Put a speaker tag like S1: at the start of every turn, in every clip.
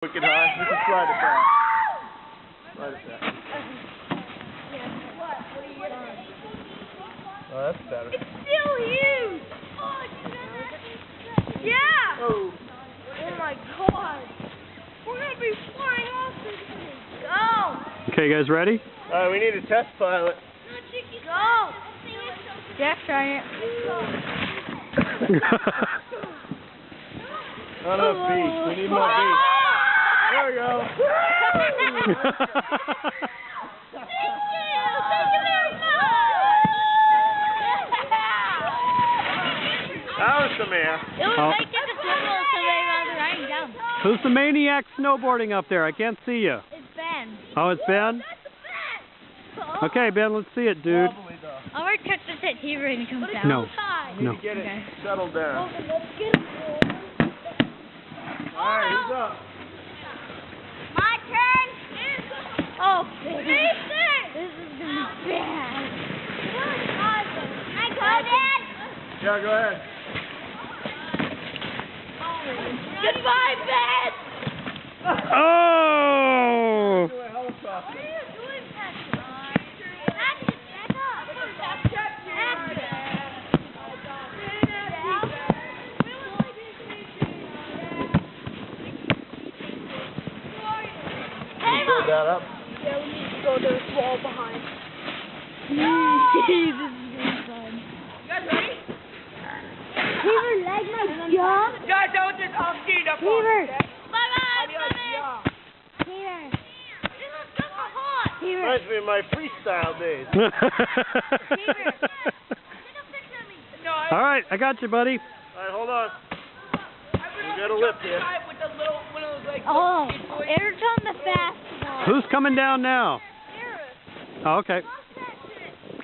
S1: Wicked high. We can slide it back. Slide it back. Oh, that's better.
S2: It's still huge! Yeah!
S1: Oh.
S2: Oh my god! We're gonna be flying off this thing! Go!
S3: Okay, you guys ready?
S1: Alright, we need a test pilot.
S2: Go! Jack's trying it.
S1: Not enough beach. We need more beach. There we go. That was some air.
S2: It was like just a swivel so they were riding down.
S3: Who's the maniac snowboarding up there? I can't see you.
S2: It's Ben.
S3: Oh, it's Ben? Okay, Ben, let's see it, dude.
S2: I'll already touch the tip here and it comes down.
S3: No.
S1: We
S3: No.
S1: need to get it
S2: Okay.
S1: settled down.
S2: Let's get it.
S1: Alright, who's up?
S2: My turn. Oh, this is gonna be bad. I got it.
S1: Yeah, go ahead.
S2: Goodbye, Ben.
S3: Oh!
S1: Do a helicopter.
S2: What are you doing, Patrick? Back up.
S1: Build that up.
S2: Yeah, we need to go to this wall behind. This is really fun. You guys ready? Peter, like my jump.
S4: Guys, I was just off speed up.
S2: Peter. Bye-bye, Peter. This is just a hot. Peter.
S1: Reminds me of my freestyle days.
S4: No,
S3: All right, I got you, buddy.
S1: Alright, hold on. We got a lip here.
S4: with the little, one of those like.
S2: Oh, Eric's on the fast one.
S3: Who's coming down now? Oh, okay.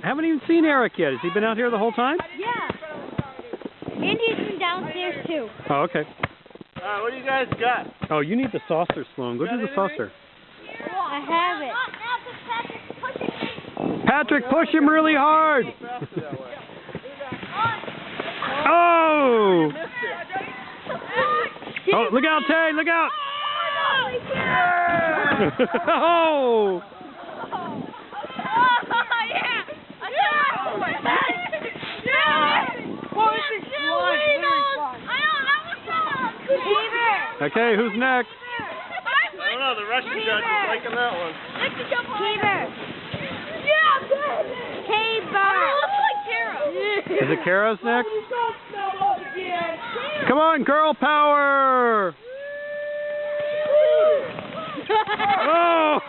S3: I haven't even seen Eric yet. Has he been out here the whole time?
S2: Yeah. And he's been downstairs too.
S3: Oh, okay.
S1: Alright, what do you guys got?
S3: Oh, you need the saucer, Sloan. Go do the saucer.
S2: I have it.
S3: Patrick, push him really hard.
S1: Faster that way.
S3: Oh!
S1: Missed it.
S3: Oh, look out, Tay, look out! Oh! Okay, who's next?
S1: I don't know, the Russian judge is liking that one. Is
S3: it Kara's next? Come on, girl power! Oh!